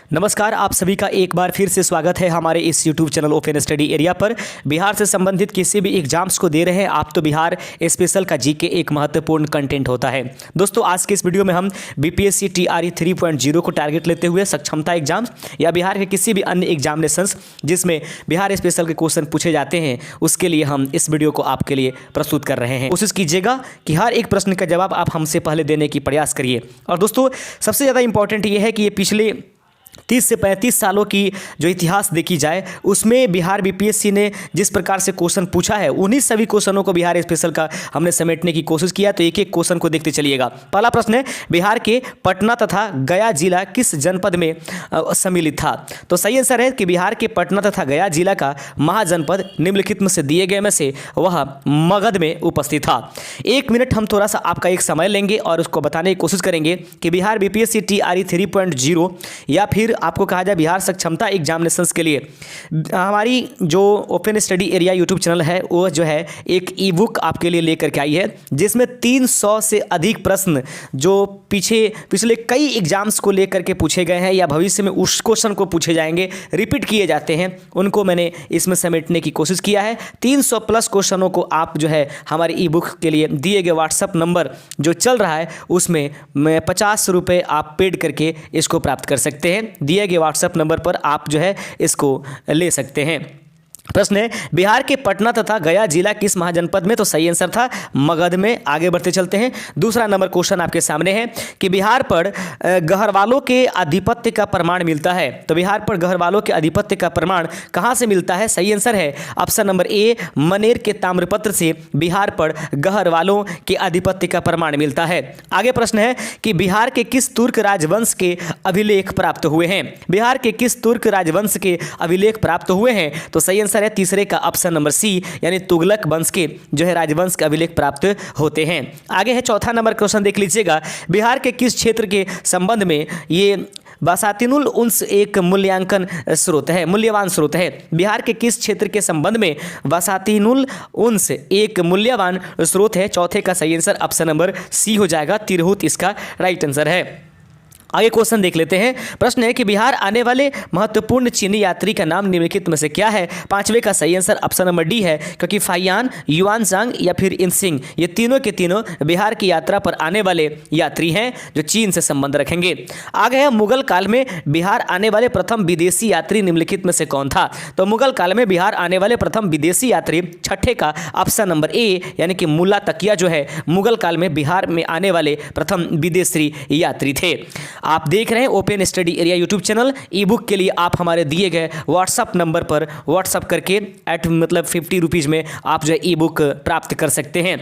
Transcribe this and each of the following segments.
नमस्कार, आप सभी का एक बार फिर से स्वागत है हमारे इस YouTube channel open study area पर। बिहार से संबंधित किसी भी एग्जाम्स को दे रहे हैं आप तो बिहार स्पेशल का जीके एक महत्वपूर्ण कंटेंट होता है। दोस्तों, आज के इस वीडियो में हम बीपीएससी TRE 3.0 को टारगेट लेते हुए सक्षमता एग्जाम्स या बिहार के किसी भी अन्य एग्जामिनेशंस जिसमें बिहार स्पेशल के क्वेश्चन पूछे जाते हैं उसके लिए हम इस वीडियो को आपके लिए प्रस्तुत कर रहे हैं। कोशिश कीजिएगा कि हर एक प्रश्न का जवाब आप हमसे पहले देने की प्रयास करिए। और दोस्तों, सबसे ज़्यादा इंपॉर्टेंट ये है कि ये पिछले 30 से 35 सालों की जो इतिहास देखी जाए उसमें बिहार बीपीएससी ने जिस प्रकार से क्वेश्चन पूछा है उन्हीं सभी क्वेश्चनों को बिहार स्पेशल का हमने समेटने की कोशिश किया। तो एक एक क्वेश्चन को देखते चलिएगा। पहला प्रश्न है, बिहार के पटना तथा गया जिला किस जनपद में सम्मिलित था? तो सही आंसर है कि बिहार के पटना तथा गया जिला का महाजनपद निम्नलिखित में से दिए गए में से वह मगध में उपस्थित था। 1 मिनट हम थोड़ा सा आपका एक समय लेंगे और उसको बताने की कोशिश करेंगे कि बिहार बीपीएससी TRE 3.0 या फिर आपको कहा जाए बिहार सक्षमता एग्जामिनेशंस के लिए हमारी जो open study area YouTube channel है वो जो है एक ई बुक आपके लिए लेकर के आई है जिसमें 300 से अधिक प्रश्न जो पिछले कई एग्जाम्स को लेकर के पूछे गए हैं या भविष्य में उस क्वेश्चन को पूछे जाएंगे, रिपीट किए जाते हैं, उनको मैंने इसमें समेटने की कोशिश किया है। 300 प्लस क्वेश्चनों को आप जो है हमारे ई बुक के लिए दिए गए व्हाट्सअप नंबर जो चल रहा है उसमें 50 रुपये आप पेड करके इसको प्राप्त कर सकते हैं। दिए गए व्हाट्सएप नंबर पर आप जो है इसको ले सकते हैं। प्रश्न है, बिहार के पटना तथा गया जिला किस महाजनपद में? तो सही आंसर था मगध में। आगे बढ़ते चलते हैं। दूसरा नंबर क्वेश्चन आपके सामने है कि बिहार पर गढ़वालों के आधिपत्य का प्रमाण मिलता है। तो बिहार पर गढ़वालों के आधिपत्य का प्रमाण कहां से मिलता है? सही आंसर है ऑप्शन नंबर ए, मनेर के ताम्रपत्र से बिहार पर गढ़वालों के आधिपत्य का प्रमाण मिलता है। आगे प्रश्न है कि बिहार के किस तुर्क राजवंश के अभिलेख प्राप्त हुए हैं? बिहार के किस तुर्क राजवंश के अभिलेख प्राप्त हुए हैं? तो सही आंसर है तीसरे का ऑप्शन नंबर सी, यानी तुगलक वंश के जो है राजवंश के अभिलेख प्राप्त होते हैं। आगे है चौथा नंबर क्वेश्चन, देख लीजिएगा। बिहार के किस क्षेत्र के संबंध में ये बसातिनुल उन्स एक मूल्यवान स्रोत है? बिहार के किस क्षेत्र के संबंध में बसातिनुल उन्स एक मूल्यवान स्रोत है? चौथे का सही आंसर ऑप्शन नंबर सी हो जाएगा, तिरहुत इसका राइट आंसर है। आगे क्वेश्चन देख लेते हैं। प्रश्न है कि बिहार आने वाले महत्वपूर्ण चीनी यात्री का नाम निम्नलिखित में से क्या है? पांचवे का सही आंसर ऑप्शन नंबर डी है, क्योंकि फाइयान, युआनजांग या फिर इनसिंग ये तीनों के तीनों बिहार की यात्रा पर आने वाले यात्री हैं जो चीन से संबंध रखेंगे। आगे है, मुगल काल में बिहार आने वाले प्रथम विदेशी यात्री निम्नलिखित में से कौन था? तो मुगल काल में बिहार आने वाले प्रथम विदेशी यात्री छठे का ऑप्शन नंबर ए, यानी कि मुल्ला तकिया जो है मुगल काल में बिहार में आने वाले प्रथम विदेशी यात्री थे। आप देख रहे हैं open study area YouTube channel. ई बुक के लिए आप हमारे दिए गए व्हाट्सअप नंबर पर व्हाट्सअप करके मतलब 50 रुपीज़ में आप जो है ई बुक प्राप्त कर सकते हैं।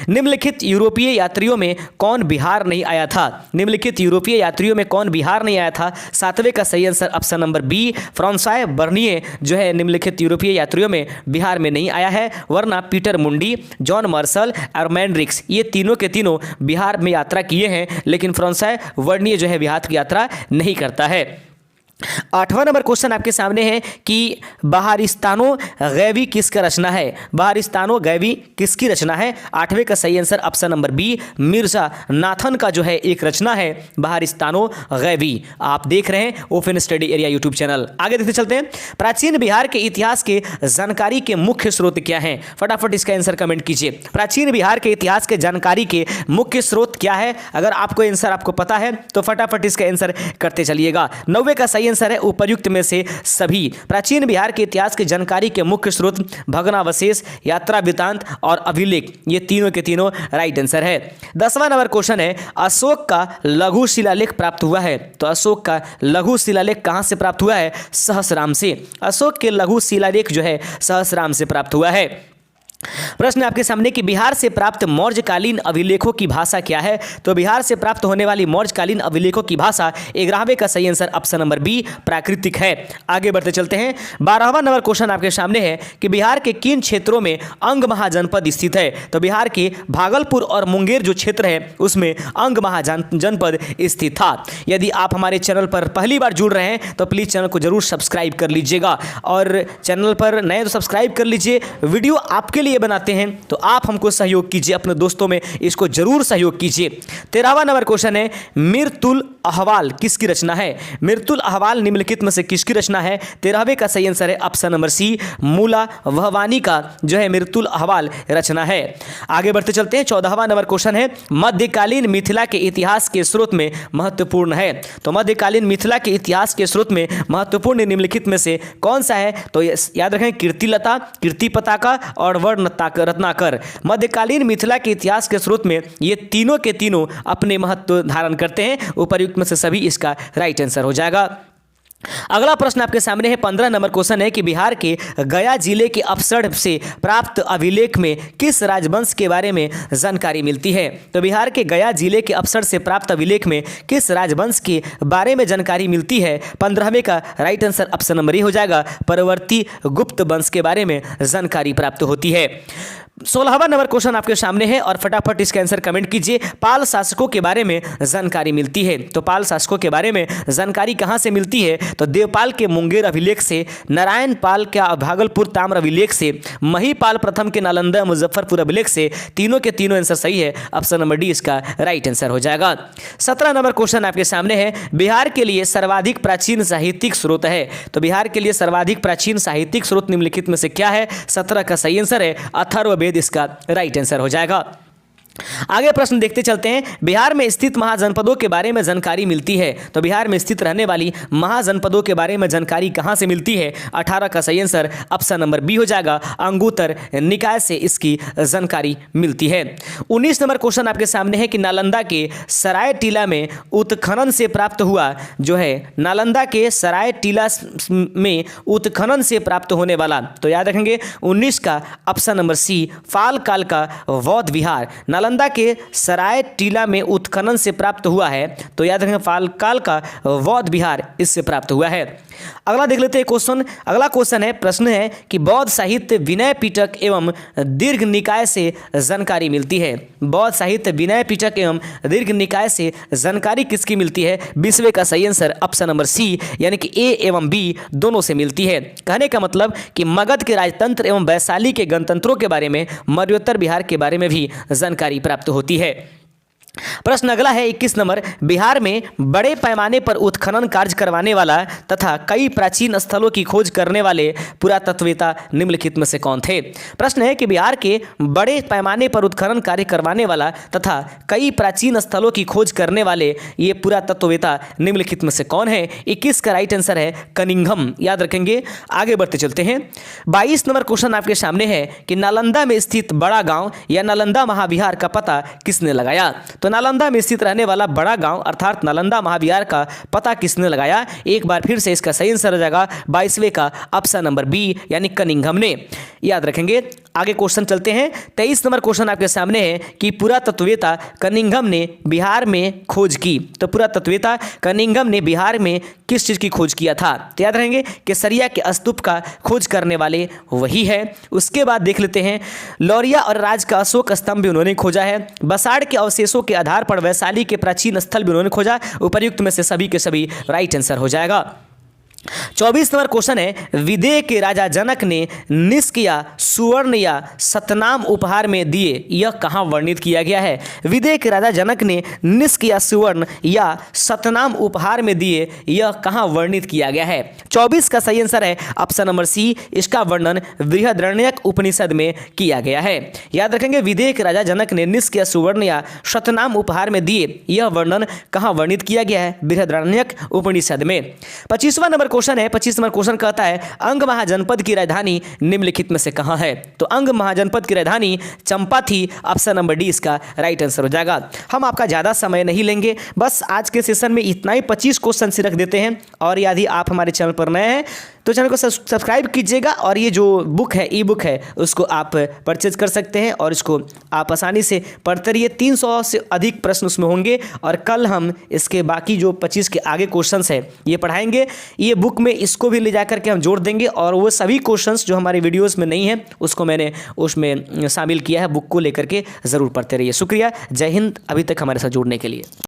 निम्नलिखित यूरोपीय यात्रियों में कौन बिहार नहीं आया था? निम्नलिखित यूरोपीय यात्रियों में कौन बिहार नहीं आया था? सातवें का सही आंसर ऑप्शन नंबर बी, फ्रांसॉय बर्निए जो है निम्नलिखित यूरोपीय यात्रियों में बिहार में नहीं आया है, वरना पीटर मुंडी, जॉन मार्शल और मैंड्रिक्स ये तीनों के तीनों बिहार में यात्रा किए हैं, लेकिन फ्रांसॉय बर्निए जो है बिहार की यात्रा नहीं करता है। 8वां नंबर क्वेश्चन आपके सामने है कि बहारिस्तानो गैवी किसका रचना है? बहारिस्तानो गैवी किसकी रचना है? 8वें का सही answer option number B, Mirza Nathan का जो है एक रचना है बहारिस्तानो गैवी। आप देख रहे हैं open study area YouTube channel. आगे देखते चलते हैं। प्राचीन बिहार के इतिहास के जानकारी के मुख्य स्रोत क्या हैं? फटाफट इसका आंसर कमेंट कीजिए। प्राचीन बिहार के इतिहास के जानकारी के मुख्य स्रोत क्या है? अगर आपको आंसर आपको पता है तो फटाफट इसका आंसर करते चलिएगा। 90 का सही आंसर है उपयुक्त में से सभी। प्राचीन बिहार के इतिहास की जानकारी के मुख्य स्रोत भग्नावशेष, यात्रा वृत्तांत और अभिलेख ये तीनों के तीनों राइट आंसर है। 10वां नंबर क्वेश्चन है, अशोक का लघु शिलालेख प्राप्त हुआ है। तो अशोक का लघु शिलालेख कहां से प्राप्त हुआ है? सहस्राम से। अशोक के लघु शिलालेख जो है सहस्राम से प्राप्त हुआ है। प्रश्न आपके सामने कि बिहार से प्राप्त मौर्यकालीन अभिलेखों की भाषा क्या है? तो बिहार से प्राप्त होने वाली मौर्यकालीन अभिलेखों की भाषा 11वें का सही आंसर ऑप्शन नंबर बी, प्राकृतिक है। आगे बढ़ते चलते हैं। 12वां नंबर क्वेश्चन आपके सामने है कि बिहार के किन क्षेत्रों में अंग महाजनपद स्थित है? तो बिहार के भागलपुर और मुंगेर जो क्षेत्र है उसमें अंग महाजनपद स्थित था। यदि आप हमारे चैनल पर पहली बार जुड़ रहे हैं तो प्लीज़ चैनल को जरूर सब्सक्राइब कर लीजिएगा, और चैनल पर नए तो सब्सक्राइब कर लीजिए। वीडियो आपके लिए बनाते हैं तो आप हमको सहयोग कीजिए, अपने दोस्तों में इसको जरूर सहयोग कीजिए। 13वां नंबर क्वेश्चन है, मिर्तुल अहवाल किसकी रचना है? मिर्तुल अहवाल निम्नलिखित में से किसकी रचना है? 13वें का सही आंसर है ऑप्शन नंबर सी, मूला वहवानी का जो है मिर्तुल अहवाल रचना है। आगे बढ़ते चलते हैं। 14वां नंबर क्वेश्चन है, मध्यकालीन मिथिला के इतिहास के स्रोत में महत्वपूर्ण है। तो मध्यकालीन मिथिला के इतिहास के स्रोत में महत्वपूर्ण निम्नलिखित में से कौन सा है? तो याद रखें, कीर्तिलता, कीर्तिपताका और वर्ण रत्नाकर। मध्यकालीन मिथिला के इतिहास के स्रोत में ये तीनों के तीनों अपने महत्व धारण करते हैं। उपर्युक्त में से सभी इसका राइट आंसर हो जाएगा। अगला प्रश्न आपके सामने है, 15 नंबर क्वेश्चन है कि बिहार के गया जिले के अफसर से प्राप्त अभिलेख में किस राजवंश के बारे में जानकारी मिलती है? तो बिहार के गया जिले के अफसर से प्राप्त अभिलेख में किस राजवंश के बारे में जानकारी मिलती है? 15वें का right answer option number A हो जाएगा, परवर्ती गुप्त वंश के बारे में जानकारी प्राप्त होती है। 16वां नंबर क्वेश्चन आपके सामने है और फटाफट इसका आंसर कमेंट कीजिए। पाल शासकों के बारे में जानकारी मिलती है। तो पाल शासकों के बारे में जानकारी कहां से मिलती है? तो देवपाल के मुंगेर अभिलेख से, नारायण पाल के भागलपुर ताम्र अभिलेख से, महिपाल प्रथम के नालंदा मुजफ्फरपुर अभिलेख से। तीनों के तीनों आंसर सही है, ऑप्शन नंबर डी इसका राइट आंसर हो जाएगा। 17 नंबर क्वेश्चन आपके सामने है, बिहार के लिए सर्वाधिक प्राचीन साहित्यिक स्रोत है। तो बिहार के लिए सर्वाधिक प्राचीन साहित्यिक स्रोत निम्नलिखित में से क्या है? 17 का सही आंसर है अथर्ववेद, इसका राइट आंसर हो जाएगा। आगे प्रश्न देखते चलते हैं। बिहार में स्थित महाजनपदों के बारे में जानकारी मिलती है। तो बिहार में स्थित रहने वाली महाजनपदों के बारे में जानकारी कहां से मिलती है? 18 का सही आंसर ऑप्शन नंबर बी हो जाएगा, अंगुत्तर निकाय से इसकी जानकारी मिलती है। 19 नंबर क्वेश्चन आपके सामने है कि नालंदा के सराय टीला में उत्खनन से प्राप्त हुआ जो है, नालंदा के सराय टीला में उत्खनन से प्राप्त होने वाला, तो याद रखेंगे 19 का ऑप्शन नंबर सी, फाल काल का बौद्ध विहार। नालंदा के सराय टीला में उत्खनन से प्राप्त हुआ है, तो याद रखें फाल काल का बौद्ध विहार इससे प्राप्त हुआ है। अगला देख लेते हैं क्वेश्चन। अगला क्वेश्चन है, प्रश्न है कि बौद्ध साहित्य विनय पिटक एवं दीर्घ निकाय से जानकारी मिलती है। बौद्ध साहित्य विनय पिटक एवं दीर्घ निकाय से जानकारी किसकी मिलती है? 20वें का सही आंसर ऑप्शन नंबर सी, यानी कि ए एवं बी दोनों से मिलती है। कहने का मतलब कि मगध के राजतंत्र एवं वैशाली के गणतंत्रों के बारे में, मध्योत्तर बिहार के बारे में भी जानकारी प्राप्त होती है। प्रश्न अगला है 21 नंबर, बिहार में बड़े पैमाने पर उत्खनन कार्य करवाने वाला तथा कई प्राचीन स्थलों की खोज करने वाले पुरातत्ववेत्ता निम्नलिखित में से कौन थे? प्रश्न है कि बिहार के बड़े पैमाने पर उत्खनन कार्य करवाने वाला तथा कई प्राचीन स्थलों की खोज करने वाले ये पुरातत्ववेत्ता निम्नलिखित में से कौन है? 21 का राइट आंसर है कनिंघम, याद रखेंगे। आगे बढ़ते चलते हैं। 22 नंबर क्वेश्चन आपके सामने है कि नालंदा में स्थित बड़ा गांव या नालंदा महाविहार का पता किसने लगाया? तो नालंदा में स्थित रहने वाला बड़ा गांव अर्थात नालंदा महाविहार का पता किसने लगाया? एक बार फिर से इसका सही आंसर हो जाएगा 22वें का ऑप्शन नंबर बी, यानी कनिंघम ने, याद रखेंगे। आगे क्वेश्चन चलते हैं। 23 नंबर क्वेश्चन आपके सामने है कि पुरातत्ववेत्ता कनिंघम ने बिहार में खोज की। तो पुरातत्ववेत्ता कनिंघम ने बिहार में किस चीज़ की खोज किया था? तो याद रहेंगे केसरिया के स्तूप का खोज करने वाले वही है। उसके बाद देख लेते हैं, लौरिया और राज का अशोक स्तंभ भी उन्होंने खोजा है। बसाड़ के अवशेषों के आधार पर वैशाली के प्राचीन स्थल भी उन्होंने खोजा। उपर्युक्त में से सभी के सभी राइट आंसर हो जाएगा। 24 नंबर क्वेश्चन है, विदेह के राजा जनक ने निष्क्रिय सुवर्ण या सतनाम उपहार में दिए, यह कहाँ वर्णित किया गया है? विदेह के राजा जनक ने निष्क्रिय सुवर्ण या सतनाम उपहार में दिए, यह कहाँ वर्णित किया गया है? 24 का सही आंसर है ऑप्शन नंबर सी, इसका वर्णन बृहदारण्यक उपनिषद में किया गया है। याद रखेंगे, विदेह के राजा जनक ने निष्क्रिय सुवर्ण या सतनाम उपहार में दिए, यह वर्णन कहाँ वर्णित किया गया है? बृहदारण्यक उपनिषद में। 25वां नंबर क्वेश्चन है, 25 नंबर क्वेश्चन कहता है, अंग महाजनपद की राजधानी निम्नलिखित में से कहां है? तो अंग महाजनपद की राजधानी चंपा थी, ऑप्शन नंबर डी इसका राइट आंसर हो जाएगा। हम आपका ज़्यादा समय नहीं लेंगे, बस आज के सेशन में इतना ही 25 क्वेश्चन से रख देते हैं। और यदि आप हमारे चैनल पर नए हैं तो चैनल को सब्सक्राइब कीजिएगा और ये जो बुक है, ई बुक है, उसको आप परचेज कर सकते हैं और इसको आप आसानी से पढ़ते रहिए। 300 से अधिक प्रश्न उसमें होंगे और कल हम इसके बाकी जो 25 के आगे क्वेश्चंस है ये पढ़ाएंगे। ये बुक में इसको भी ले जा करके हम जोड़ देंगे और वो सभी क्वेश्चंस जो हमारे वीडियोस में नहीं है उसको मैंने उसमें शामिल किया है। बुक को लेकर के ज़रूर पढ़ते रहिए। शुक्रिया, जय हिंद, अभी तक हमारे साथ जुड़ने के लिए।